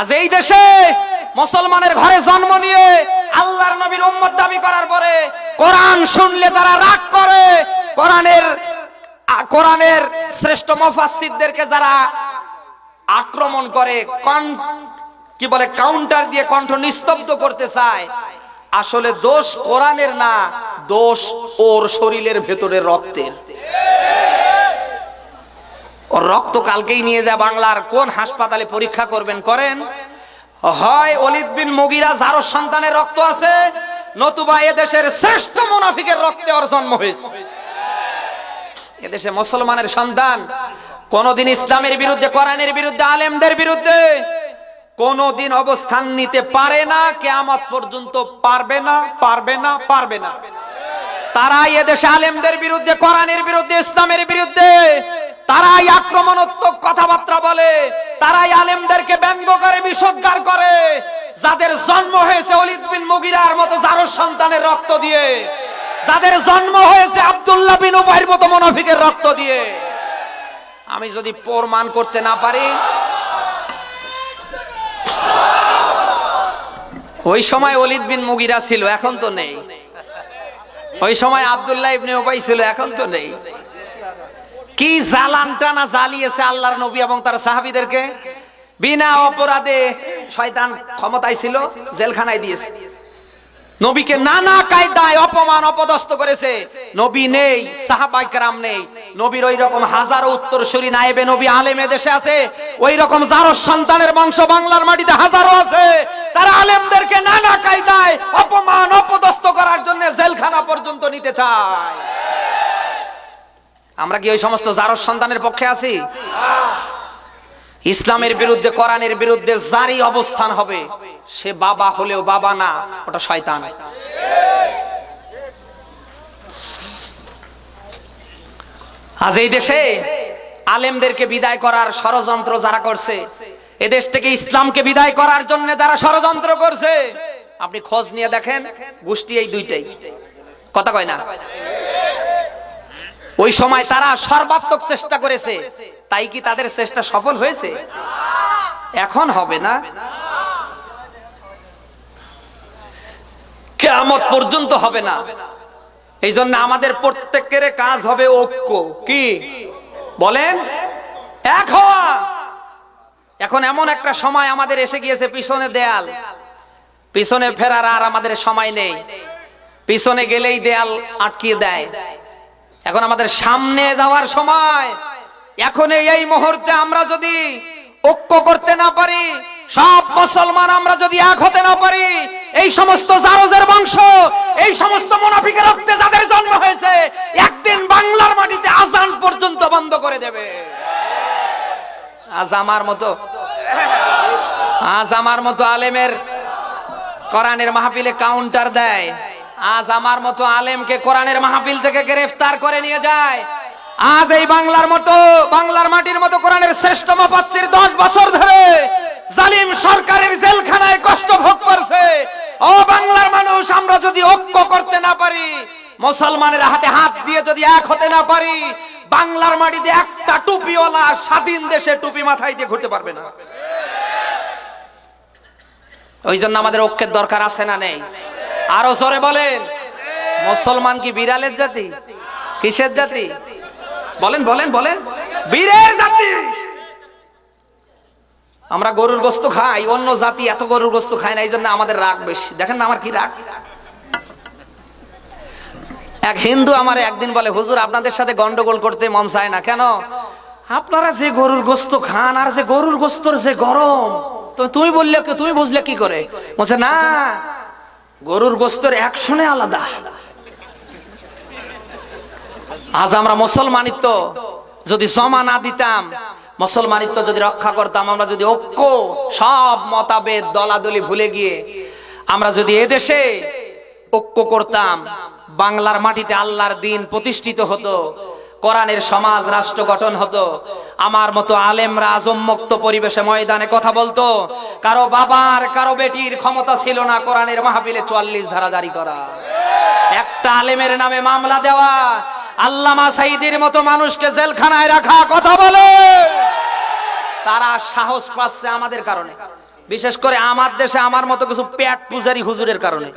আজ এই দেশে মুসলমানের ঘরে জন্ম নিয়ে আল্লাহর নবীর উম্মত দাবি করার পরে কোরআন শুনলে যারা রাগ করে, কোরআনের শ্রেষ্ঠ মুফাসসিরদেরকে যারা আক্রমণ করে, কি বলে কাউন্টার দিয়ে কণ্ঠ নিস্তব্ধ করতে চায়, আসলে দোষ কোরআনের না, দোষ ওর শরীরের ভেতরের রক্তের। ওর রক্ত কালকেই নিয়ে যায় বাংলার কোন হাসপাতালে পরীক্ষা করবেন করেন, হয় ওলীদ বিন মুগীরা যার সন্তানের রক্ত আছে, নতুবা এদেশের শ্রেষ্ঠ মুনাফিকের রক্তে ওর জন্ম হয়েছে। এদেশে মুসলমানের সন্তান কোনদিন ইসলামের বিরুদ্ধে, কোরআনের বিরুদ্ধে, আলেমদের বিরুদ্ধে কোনদিন অবস্থান নিতে পারে না, কিয়ামত পর্যন্ত পারবে না, পারবে না, পারবে না। তারাই এদেশে আলেমদের বিরুদ্ধে, কোরআনের বিরুদ্ধে, ইসলামের বিরুদ্ধে তারাই আক্রমণাত্মক কথাবার্তা বলে, তারাই আলেমদেরকে ব্যঙ্গ করে, বিষোদ্গার করে, যাদের জন্ম হয়েছে ওলীদ বিন মুগীরার মতো জারজ সন্তানের রক্ত দিয়ে, যাদের জন্ম হয়েছে আব্দুল্লাহ বিন উবাইর মতো মুনাফিকের রক্ত দিয়ে। আমি যদি প্রমাণ করতে না পারি, ওই সময় ওলীদ বিন মুগীরা ছিল, এখন তো নেই। ওই সময় আব্দুল্লাহ ইবনে উবাই ছিল, এখন তো নেই। কি জালানটা না জ্বালিয়েছে আল্লাহর নবী এবং তার সাহাবীদেরকে। বিনা অপরাধে শয়তান ক্ষমতায় ছিল, জেলখানায় দিয়েছে। নবীকে নানা কায়দায় অপমান অপদস্থ করেছে। নবী নেই, সাহাবায়ে কেরাম নেই, নবীর ওই রকম হাজারো উত্তরসূরি নায়েবে নবী আলেমে দেশে আছে, ওই রকম জারজ সন্তানের বংশ বাংলার মাটিতে হাজারো আছে। তারা আলেমদেরকে নানা কায়দায় অপমান অপদস্থ করার জন্য জেলখানা পর্যন্ত নিতে চায়। আমরা কি ওই সমস্ত জারজ সন্তানের পক্ষে আছি? ইসলামের বিরুদ্ধে, কোরআনের বিরুদ্ধে যারই অবস্থান হবে, সে বাবা হলেও বাবা না, ওটা শয়তান। আজ এই দেশে আলেমদেরকে বিদায় করার ষড়যন্ত্র যারা করছে, এদেশ থেকে ইসলামকে বিদায় করার জন্য যারা ষড়যন্ত্র করছে, আপনি খোঁজ নিয়ে দেখেন, গোষ্ঠী এই দুইটাই, কথা কয় না। ওই সময় তারা সর্বাত্মক চেষ্টা করেছে, তাই কি তাদের চেষ্টা সফল হয়েছে? এখন হবে না, কিয়ামত পর্যন্ত হবে না। এই জন্য আমাদের প্রত্যেকের কাজ হবে ঐক্য। কি বলেন? এক হওয়া। এখন এমন একটা সময় আমাদের এসে গিয়েছে, পিছনে দেয়াল, পিছনে ফেরার আর আমাদের সময় নেই। পিছনে গেলেই দেয়াল আটকিয়ে দেয়। এখন আমাদের সামনে যাওয়ার সময়। এখন এই মুহূর্তে আমরা যদি ঐক্য করতে না পারি, সব মুসলমান আমরা যদি এক হতে না পারি, এই সমস্ত জারজের বংশ, এই সমস্ত মুনাফিকের রক্তে যাদের জন্ম হয়েছে, একদিন বাংলার মাটিতে আজান পর্যন্ত বন্ধ করে দেবে। আজ আমার মতো আলেমের কোরআনের মাহফিলে কাউন্টার দেয়। আজ আমার মতো আলেমকে কোরআনের মাহফিল থেকে গ্রেফতার করে নিয়ে যায়। আজ এই বাংলার মাটির মতো কোরআনের শ্রেষ্ঠ মুফাসসির 10 বছর ধরে জালিম সরকারের জেলখানায় কষ্ট ভোগ করছে। ও বাংলার মানুষ, আমরা যদি ঐক্য করতে না পারি, মুসলমানের হাতে হাত দিয়ে যদি এক হতে না পারি, বাংলার মাটিতে একটা টুপিওয়ালা স্বাধীন দেশে টুপি মাথায় দিয়ে ঘুরতে পারবে না। ওই জন্য আমাদের ঐক্যের দরকার আছে না নেই? আরো জোরে বলেন। মুসলমান কি বিড়ালের জাতি? কিসের জাতি? বলেন বলেন বলেন। বীরের জাতি। আমরা গরুর গোশত খাই, অন্য জাতি এত গরুর গোশত খায় না, এই জন্য আমাদের রাগ বেশি। দেখেন না আমার কি রাগ। এক হিন্দু আমার একদিন বলে, হুজুর আপনাদের সাথে গন্ডগোল করতে মন চায় না। কেন? আপনারা যে গরুর গোশত খান আর যে গরুর গোশতর যে গরম, তুমি বুঝলে কি করে? বলছে না, গরুর গোশতের অ্যাকশনে আলাদা। আজ আমরা মুসলমানিত্ব যদি জমা না দিতাম, মুসলমানিত্ব যদি রক্ষা করতাম, আমরা যদি ঐক্য, সব মতভেদ দলাদলি ভুলে গিয়ে আমরা যদি এদেশে ঐক্য করতাম, বাংলার মাটিতে আল্লাহর দ্বীন প্রতিষ্ঠিত হতো, কোরআনের সমাজ রাষ্ট্র গঠন হতো। আমার মতো আলেমরা আজ উন্মুক্ত পরিবেশে ময়দানে কথা বলতো। কারো বাবার, কারো বেটির ক্ষমতা ছিল না কোরআনের মাহফিলে 44 ধারা জারি করা, একটা আলেমের নামে মামলা দেওয়া, আল্লামা সাঈদীর মতো মানুষকে জেলখানায় রাখা। কথা বলে তারা সাহস পাচ্ছে আমাদের কারণে, বিশেষ করে আমার দেশে আমার মতো কিছু পেট পূজারি হুজুরের কারণে।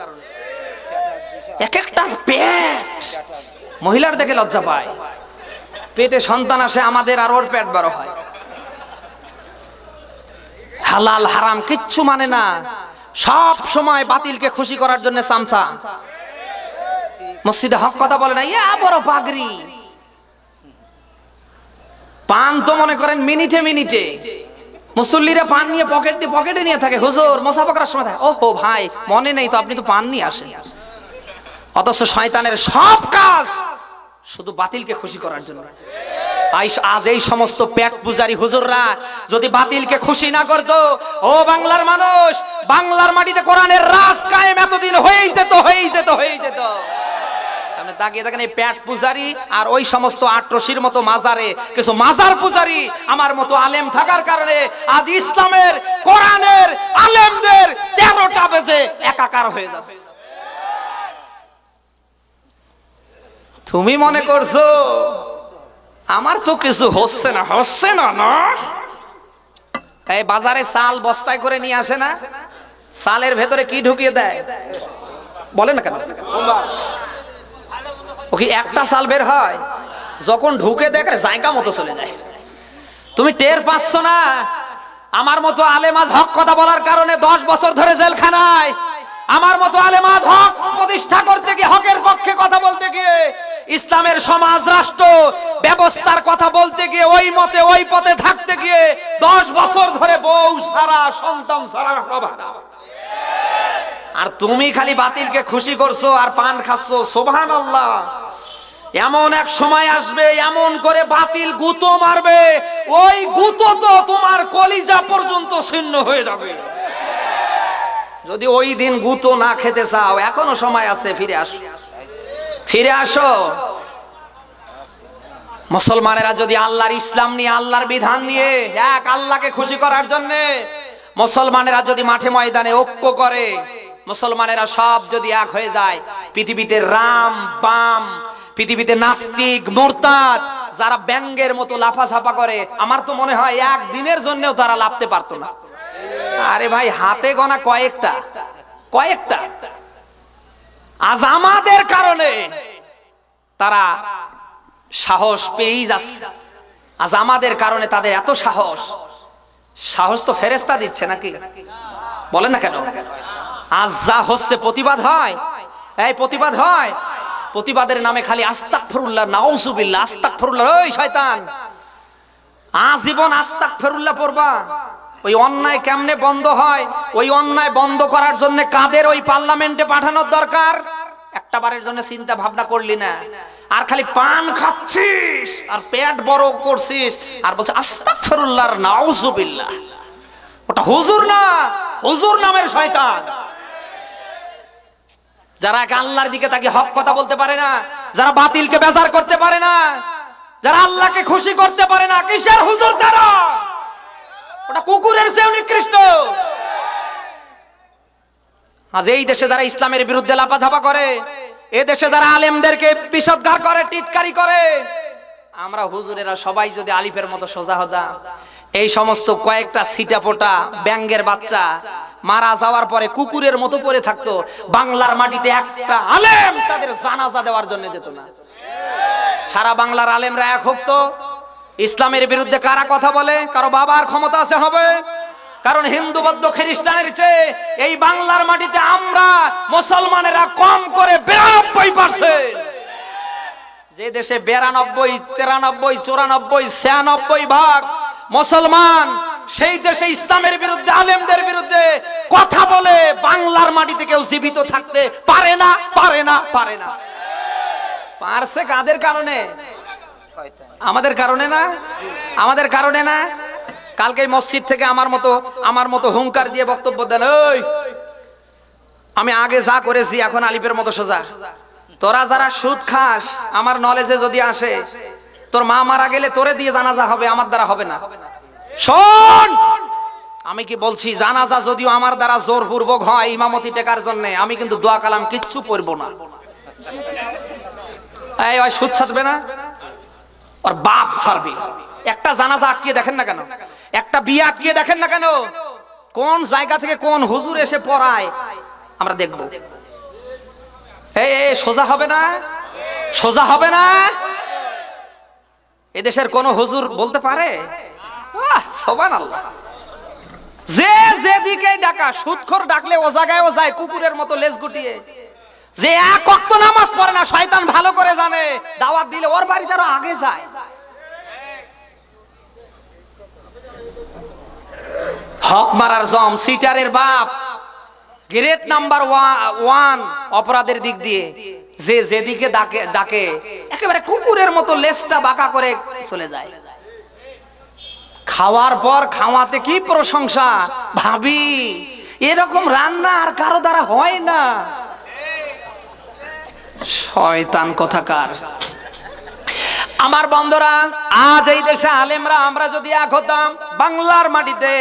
এক একটা পেট মহিলার দেখে লজ্জা পায়, পেটে সন্তান আসে আমাদের, আর ওর পেট বড় হয়। হালাল হারাম কিচ্ছু মানে না, সব সময় বাতিলকে খুশি করার জন্য চামচা। মসজিদে হক কথা বলে না, ইয়া বড় পাগড়ি। পান তো মনে করেন মিনিটে মিনিটে, মুসল্লিরা পান নিয়ে পকেটে নিয়ে থাকে, হুজুর মোসাফা করার সময় থাকে, ওহো ভাই মনে নেই তো, আপনি তো পান নিয়ে আসেন। অথচ শয়তানের সব কাজ শুধু বাতিলকে খুশি করার জন্য। আজ এই সমস্ত পেট পূজারি হুজুররা যদি বাতিলকে খুশি না করতো, ও বাংলার মানুষ, বাংলার মাটিতে কোরআনের রাজ কায়েম এতদিন হয়েই যেত। তাকিয়ে দেখেন এই পেট পূজারি আর ওই সমস্ত আটরশির মতো মাজারে কিছু মাজার পূজারি আমার মতো আলেম থাকার কারণে আজ ইসলামের কোরআনের আলেমদের 13টা বেজে একাকার হয়ে যাচ্ছে। তুমি মনে করছো আমার তো কিছু হচ্ছে না না? এই বাজারে চাল বস্তায় করে নিয়ে আসে না, চালের ভেতরে কি ঢুকিয়ে দেয় বলে না কেন? ও কি একটা চাল বের হয়? যখন ঢুকে দেখে জায়গা মতো চলে যায়। তুমি টের পাচ্ছ না? আমার মতো আলেমাজ হক কথা বলার কারণে 10 বছর ধরে জেলখানায়, আমার মতো আলেমাজ হক প্রতিষ্ঠা করতে গিয়ে, হকের পক্ষে কথা বলতে গিয়ে, ইসলামের সমাজ রাষ্ট্র ব্যবস্থার কথা বলতে গিয়ে, ওই মতে ওই পথে থাকতে গিয়ে 10 বছর ধরে বউ সারা, সন্তান সারা সব হারা। আর তুমি খালি বাতিলকে খুশি করছো আর পান খাচ্ছ। সুবহানাল্লাহ। এমন এক সময় আসবে, এমন করে বাতিল গুঁতো মারবে, ওই গুঁতো তো তোমার কলিজা পর্যন্ত ছিন্ন হয়ে যাবে। যদি ওই দিন গুঁতো না খেতে চাও, এখনো সময় আছে, ফিরে আসো। মুসলমানেরা যদি আল্লাহর ইসলাম নিয়ে, আল্লাহর বিধান নিয়ে, এক আল্লাহকে খুশি করার জন্য মুসলমানেরা যদি মাঠে ময়দানে ঐক্য করে, মুসলমানেরা সব যদি এক হয়ে যায়, পৃথিবীতে রাম বাম, পৃথিবীতে নাস্তিক মুরতাদ যারা ব্যাঙ্গের মতো লাফাঝাপা করে, আমার তো মনে হয় একদিনের জন্যও তারা লাফতে পারতো না। আরে ভাই, হাতে গোনা কয়েকটা। আজ আমাদের কারণে তারা সাহস পেয়েই যাচ্ছে। আজ আমাদের কারণে তাদের এত সাহস তো ফেরেশতা দিচ্ছে নাকি? বলেন না কেন? আজ যা হচ্ছে প্রতিবাদ হয়, এই প্রতিবাদ হয়, প্রতিবাদের নামে খালি আস্তাগফিরুল্লাহ, নাউজুবিল্লাহ, আস্তাগফিরুল্লাহ। ওই শয়তান, আজীবন আস্তাগফিরুল্লাহ পড়বা। ওই অন্যায় কেমনে বন্ধ হয়? ওই অন্যায় বন্ধ করার জন্য কাদের ওই পার্লামেন্টে পাঠানোর দরকার? একটা বারের জন্য চিন্তা ভাবনা করলি না, আর খালি পান খাচ্ছিস আর পেট বড় করছিস আর বলছিস আস্তাগফিরুল্লাহ আর নাউজুবিল্লাহ। ওটা হুজুর না, হুজুর নামের শয়তান। যারা আল্লাহর দিকে তাকে হক কথা বলতে পারে না, যারা বাতিলকে বেজার করতে পারে না, যারা আল্লাহকে খুশি করতে পারে না, কিসের হুজুর তারা? ওটা কুকুরের চেয়ে নিকৃষ্ট। আজ এই দেশে যারা ইসলামের বিরুদ্ধে লাফাঝাপা করে, এ দেশে যারা আলেমদেরকে বিষদগার করে, টিটকারি করে, আমরা হুজুরেরা সবাই যদি আলিফের মতো সোজা হতাম, এই সমস্ত কয়েকটা ছিটাফোঁটা ব্যাঙ্গের বাচ্চা মারা যাওয়ার পরে কুকুরের মতো পড়ে থাকতো, বাংলার মাটিতে একটা আলেম তাদের জানাজা দেওয়ার জন্য যেত না। সারা বাংলার আলেমরা এক হতো। ইসলামের বিরুদ্ধে কারা কথা বলে, কারো বাবার ক্ষমতা আছে হবে, কারণ হিন্দু বৌদ্ধ খ্রিস্টানের চেয়ে এই বাংলার মাটিতে আমরা মুসলমানেরা কম করে 92%। যে দেশে 92, 93, 94, 96 ভাগ মুসলমান, সেই দেশে ইসলামের বিরুদ্ধে, আলেমদের বিরুদ্ধে কথা বলে বাংলার মাটিতে কেউ জীবিত থাকতে পারে না। পারছে কাদের কারণে? আমাদের কারণে না, আমাদের কারণে না। কালকে মসজিদ থেকে আমার মতো হুঙ্কার দিয়ে বক্তব্য দেন, ওই আমি আগে যা করেছি এখন আলিফের মতো সোজা। তোরা যারা সুদ খাস, আমার নলেজে যদি আসে, তোর মা মারা গেলে তোরে দিয়ে জানাজা হবে, আমার দ্বারা হবে না। শোন, আমি কি বলছি, জানাজা যদিও আমার দ্বারা জোরপূর্বক হয় ইমামতি টেকার জন্য, আমি কিন্তু দোয়া কালাম কিচ্ছু পড়বো না। এই সুদ ছাড়বে না, ওর বাপ ছাড়বে। একটা জানাজা আটকিয়ে দেখেন না কেন? একটা বিয়ে আটকে দেখেন না কেন, কোন জায়গা থেকে কোন হুজুর এসে পড়ায় আমরা দেখব। সোজা হবে না, সোজা হবে না। এদেশের কোন হুজুর বলতে পারে? সুবহানাল্লাহ। যে যেদিকে ডাকা, সুদখোর ডাকলে ও জায়গায় ও যায় কুকুরের মতো লেজ গুটিয়ে। যে এক ওয়াক্ত নামাজ পড়ে না, শয়তান ভালো করে জানে, দাওয়াত দিলে ওর বাড়িতে আরো আগে যায়। হক মারার জম, সিটারের বাপ, গ্রেট নাম্বার 1 অপরাধের দিক দিয়ে। যে যেদিকে ডাকে একেবারে কুকুরের মতো লেজটা বাঁকা করে চলে যায়। খাওয়ার পর খাওয়াতে কি প্রশংসা, ভাবি এরকম রান্না আর কারো দ্বারা হয় না। শয়তান কোথাকার। আমার বন্ধুরা, আজ এই দেশে আলেমরা আমরা যদি এক হতাম, বাংলার মাটিতে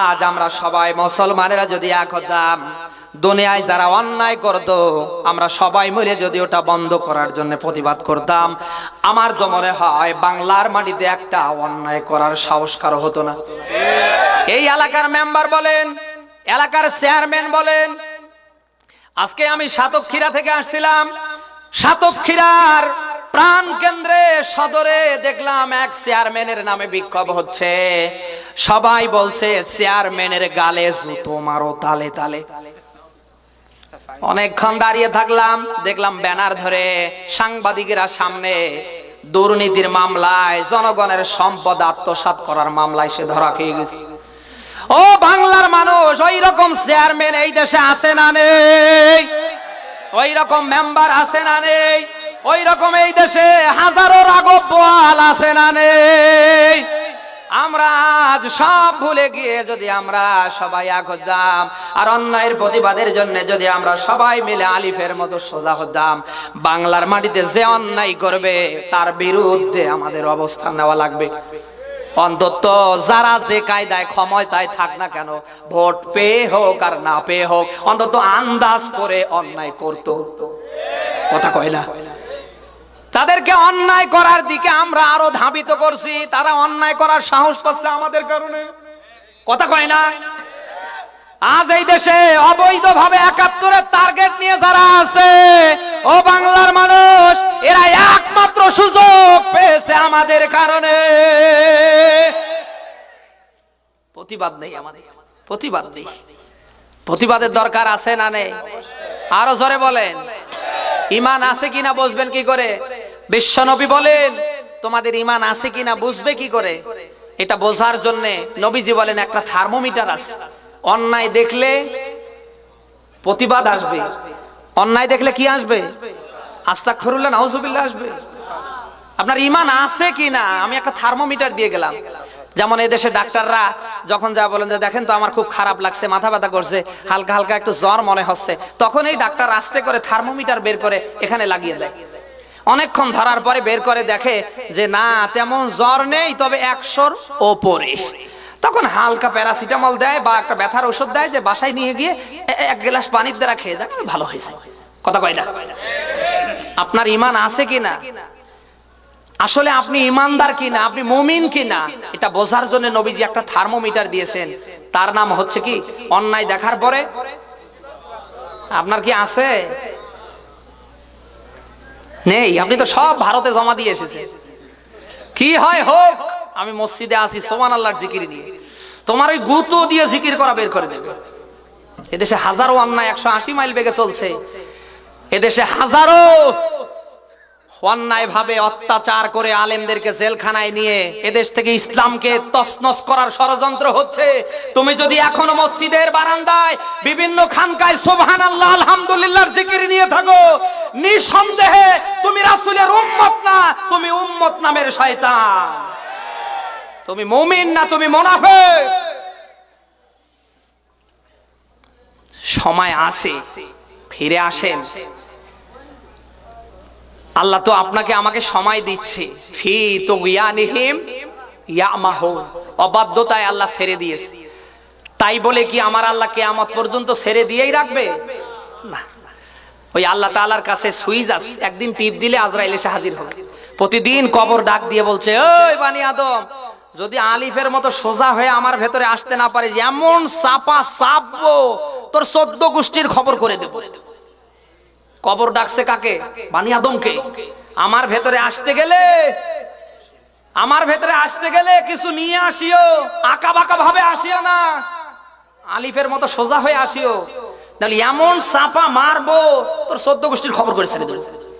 আজ আমরা সবাই মুসলমানেরা যদি এক হতাম, দুনিয়ায় যারা অন্যায় করত আমরা সবাই মিলে যদি ওটা বন্ধ করার জন্য প্রতিবাদ করতাম, আমার তো মনে হয় বাংলার মাটিতে একটা অন্যায় করার সাহস কারো হতো না। এই এলাকার মেম্বার বলেন, এলাকার চেয়ারম্যান বলেন, আজকে আমি সাতক্ষীরা থেকে আসছিলাম, সাতক্ষীরার প্রাণ কেন্দ্রে সদরে দেখলাম এক চেয়ারম্যানের নামে বিক্ষোভ হচ্ছে। সবাই বলছে চেয়ারম্যানের গালে জুতো মারো তালে তালে। অনেকক্ষণ দাঁড়িয়ে থাকলাম, দেখলাম ব্যানার ধরে সাংবাদিকেরা সামনে দুর্নীতির মামলায়, জনগণের সম্পদ আত্মসাৎ করার মামলায় সে ধরা খেয়ে গেছে। ও বাংলার মানুষ, ওই রকম চেয়ারম্যান এই দেশে আছে না নেই? ওই রকম মেম্বার আছে না নেই? ওই রকম এই দেশে হাজারো রাঘব বোয়াল আছে না নেই? আমরা আজ সব ভুলে গিয়ে যদি আমরা সবাই এক হতাম আর অন্যায়ের প্রতিবাদের জন্য যদি আমরা সবাই মিলে আলিফের মতো সোজা হতাম, বাংলার মাটিতে যে অন্যায় করবে তার বিরুদ্ধে আমাদের অবস্থান নেওয়া লাগবে। অন্তত যারা যে কায়দায় ক্ষমতায় থাক না কেন, ভোট পেয়ে হোক আর না পেয়ে হোক, অন্তত আন্দাজ করে অন্যায় করতো। কথা কয় না? তাদেরকে অন্যায় করার দিকে আমরা আরো ধাবিত করছি, তারা অন্যায় করার সাহস পাচ্ছে আমাদের কারণে। কথা কয় না? আজ এই দেশে অবৈধভাবে ৭১-এর টার্গেট নিয়ে যারা আছে, ও বাংলার মানুষ, এরা একমাত্র সুযোগ পেয়েছে আমাদের কারণে। প্রতিবাদ নেই আমাদের, প্রতিবাদ নেই। প্রতিবাদের দরকার আছে না নেই? আরো জোরে বলেন। ঈমান আছে কিনা বুঝবেন কি করে? বিশ্বনবী বলেন, তোমাদের ঈমান আছে কিনা বুঝবে কি করে? এটা বোঝার জন্য নবীজি বলেন একটা থার্মোমিটার আছে। অন্যায় দেখলে প্রতিবাদ আসবে, অন্যায় দেখলে কি আসবে? আস্তাগফিরুল্লাহ, নাউজুবিল্লাহ আসবে। আপনার ঈমান আছে কিনা আমি একটা থার্মোমিটার দিয়ে গেলাম। যেমন এদেশে ডাক্তাররা যখন যা বলেন যে দেখেন তো আমার খুব খারাপ লাগছে, মাথা ব্যথা করছে, হালকা হালকা একটু জ্বর মনে হচ্ছে, তখন এই ডাক্তার আস্তে করে থার্মোমিটার বের করে এখানে লাগিয়ে দেয়। অনেকক্ষণ ধরার পরে বের করে দেখে যে না, তেমন জ্বর নেই, তবে ১০০-র ওপরে। তখন হালকা প্যারাসিটামল দেয় বা একটা ব্যথার ওষুধ দেয়, যে বাসায় নিয়ে গিয়ে ১ গ্লাস পানির দ্বারা খেয়ে দেখ, ভালো হয়েছে। কথা কয় না? আপনার ঈমান আছে কিনা, আসলে আপনি ইমানদার কিনা, আপনি মুমিন কিনা, এটা বোঝার জন্য নবীজি একটা থার্মোমিটার দিয়েছেন। তার নাম হচ্ছে কি? অন্যায় দেখার পরে আপনার কি আছে? নেই। আপনি তো সব ভারতে জমা দিয়ে এসেছেন। কি হয় হোক, আমি মসজিদে আসি সুবহানাল্লাহর জিকির নিয়ে, তোমার ওই গুতো দিয়ে জিকির করা বের করে দেবে। এদেশে হাজারো অন্যায় ১৮০ মাইল বেগে চলছে। এদেশে হাজারো অন্যায় ভাবে অত্যাচার করে আলেমদেরকে জেলখানায় নিয়ে এদেশ থেকে ইসলামকে তছনছ করার ষড়যন্ত্র হচ্ছে। তুমি যদি এখনো মসজিদের বারান্দায় বিভিন্ন খানকায় সুবহানাল্লাহ আলহামদুলিল্লাহর জিকির নিয়ে থাকো, নিঃসন্দেহে তুমি রাসূলের উম্মত না, তুমি উম্মত নামের শয়তান। তুমি মুমিন না, তুমি মুনাফিক। সময় আছে, ফিরে আসেন। আল্লাহ তো আপনাকে আমাকে সময় দিচ্ছে। ফি তুগয়ানিহিম ইয়ামাহুন, অবাধ্যতায় আল্লাহ ছেড়ে দিয়েছে। তাই বলে কি আমার আল্লাহ কিয়ামত পর্যন্ত ছেড়ে দিয়েই রাখবে? না। ওই আল্লাহ তাআলার কাছে সুইচ আছে, একদিন টিপ দিলে আজরাইল এসে হাজির হবে। প্রতিদিন কবর ডাক দিয়ে বলছে, ওই বানি আদম, যদি আলিফের মতো সোজা হয়ে আমার ভেতরে আসতে না পারে, এমন চাপা চাপবো তোর 14 গোষ্ঠীর খবর করে দেব। কবর ডাকছে কাকে? বানি আদমকে। আমার ভেতরে আসতে গেলে কিছু নিয়ে আসিও, আঁকা বাঁকা ভাবে আসিও না, আলিফের মতো সোজা হয়ে আসিও, তাহলে এমন চাপা মারবো তোর 14 গোষ্ঠীর খবর করে ছেড়ে দেবো।